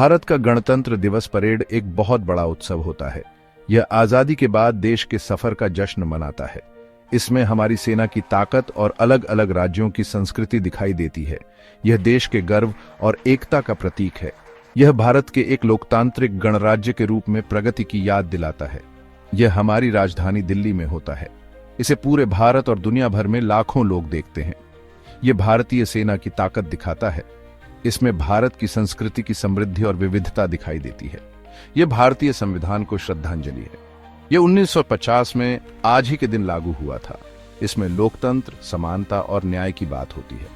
भारत का गणतंत्र दिवस परेड एक बहुत बड़ा उत्सव होता है। यह आजादी के बाद देश के सफर का जश्न मनाता है। इसमें हमारी सेना की ताकत और अलग अलग राज्यों की संस्कृति दिखाई देती है। यह देश के गर्व और एकता का प्रतीक है। यह भारत के एक लोकतांत्रिक गणराज्य के रूप में प्रगति की याद दिलाता है। यह हमारी राजधानी दिल्ली में होता है। इसे पूरे भारत और दुनिया भर में लाखों लोग देखते हैं। यह भारतीय सेना की ताकत दिखाता है। इसमें भारत की संस्कृति की समृद्धि और विविधता दिखाई देती है। यह भारतीय संविधान को श्रद्धांजलि है। यह 1950 में आज ही के दिन लागू हुआ था। इसमें लोकतंत्र, समानता और न्याय की बात होती है।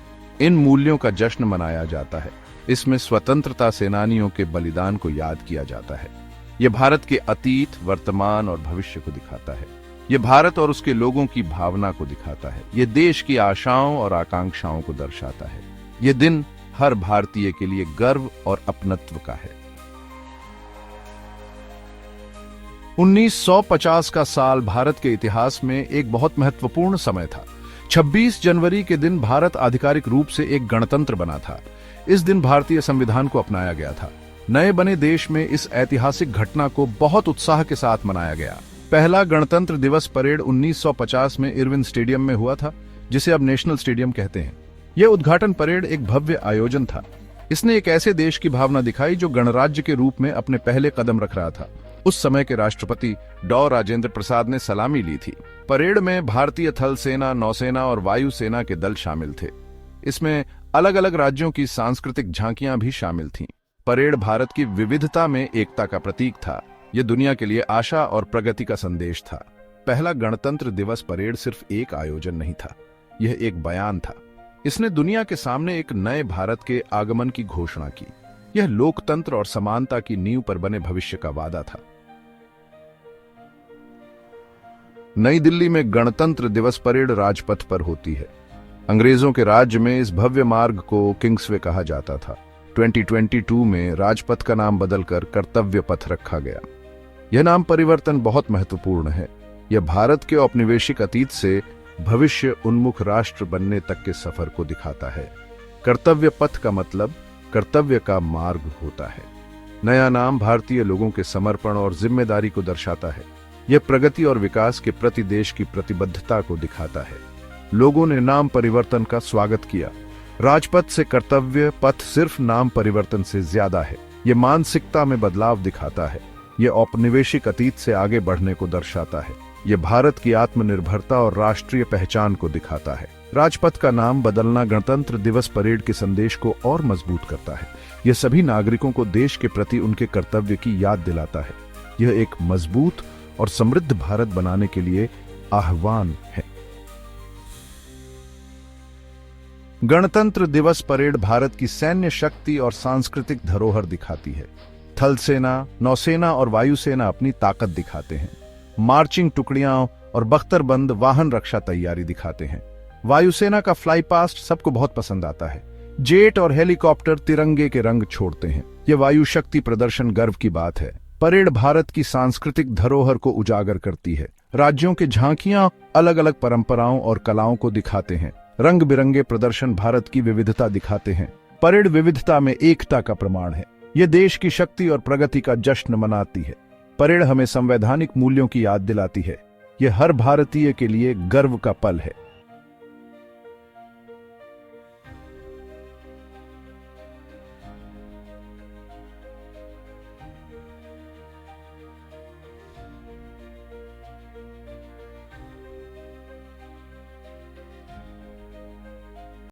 इन मूल्यों का जश्न मनाया जाता है। इसमें स्वतंत्रता सेनानियों के बलिदान को याद किया जाता है। यह भारत के अतीत, वर्तमान और भविष्य को दिखाता है। यह भारत और उसके लोगों की भावना को दिखाता है। यह देश की आशाओं और आकांक्षाओं को दर्शाता है। यह दिन हर भारतीय के लिए गर्व और अपनत्व का है। 1950 का साल भारत के इतिहास में एक बहुत महत्वपूर्ण समय था। 26 जनवरी के दिन भारत आधिकारिक रूप से एक गणतंत्र बना था। इस दिन भारतीय संविधान को अपनाया गया था। नए बने देश में इस ऐतिहासिक घटना को बहुत उत्साह के साथ मनाया गया। पहला गणतंत्र दिवस परेड 1950 में इरविन स्टेडियम में हुआ था, जिसे अब नेशनल स्टेडियम कहते हैं। यह उद्घाटन परेड एक भव्य आयोजन था। इसने एक ऐसे देश की भावना दिखाई जो गणराज्य के रूप में अपने पहले कदम रख रहा था। उस समय के राष्ट्रपति डॉ राजेंद्र प्रसाद ने सलामी ली थी। परेड में भारतीय थल सेना, नौसेना और वायु सेना के दल शामिल थे। इसमें अलग अलग राज्यों की सांस्कृतिक झांकियां भी शामिल थीं। परेड भारत की विविधता में एकता का प्रतीक था। यह दुनिया के लिए आशा और प्रगति का संदेश था। पहला गणतंत्र दिवस परेड सिर्फ एक आयोजन नहीं था, यह एक बयान था। इसने दुनिया के सामने एक नए भारत के आगमन की घोषणा की। यह लोकतंत्र और समानता की नींव पर बने भविष्य का वादा था। नई दिल्ली में गणतंत्र दिवस परेड राजपथ पर होती है। अंग्रेजों के राज्य में इस भव्य मार्ग को किंग्सवे कहा जाता था। 2022 में राजपथ का नाम बदलकर कर्तव्य पथ रखा गया। यह नाम परिवर्तन बहुत महत्वपूर्ण है। यह भारत के औपनिवेशिक अतीत से भविष्य उन्मुख राष्ट्र बनने तक के सफर को दिखाता है। कर्तव्य पथ का मतलब कर्तव्य का मार्ग होता है। नया नाम भारतीय लोगों के समर्पण और जिम्मेदारी को दर्शाता है। यह प्रगति और विकास के प्रति देश की प्रतिबद्धता को दिखाता है। लोगों ने नाम परिवर्तन का स्वागत किया। राजपथ से कर्तव्य पथ सिर्फ नाम परिवर्तन से ज्यादा है। यह मानसिकता में बदलाव दिखाता है। यह औपनिवेशिक अतीत से आगे बढ़ने को दर्शाता है। यह भारत की आत्मनिर्भरता और राष्ट्रीय पहचान को दिखाता है। राजपथ का नाम बदलना गणतंत्र दिवस परेड के संदेश को और मजबूत करता है। यह सभी नागरिकों को देश के प्रति उनके कर्तव्य की याद दिलाता है। यह एक मजबूत और समृद्ध भारत बनाने के लिए आह्वान है। गणतंत्र दिवस परेड भारत की सैन्य शक्ति और सांस्कृतिक धरोहर दिखाती है। थल सेना, नौसेना और वायुसेना अपनी ताकत दिखाते हैं। मार्चिंग टुकड़ियां और बख्तरबंद वाहन रक्षा तैयारी दिखाते हैं। वायुसेना का फ्लाई पास्ट सबको बहुत पसंद आता है। जेट और हेलीकॉप्टर तिरंगे के रंग छोड़ते हैं। यह वायु शक्ति प्रदर्शन गर्व की बात है। परेड भारत की सांस्कृतिक धरोहर को उजागर करती है। राज्यों की झांकियां अलग अलग परंपराओं और कलाओं को दिखाते हैं। रंग बिरंगे प्रदर्शन भारत की विविधता दिखाते हैं। परेड विविधता में एकता का प्रमाण है। यह देश की शक्ति और प्रगति का जश्न मनाती है। परेड हमें संवैधानिक मूल्यों की याद दिलाती है। यह हर भारतीय के लिए गर्व का पल है।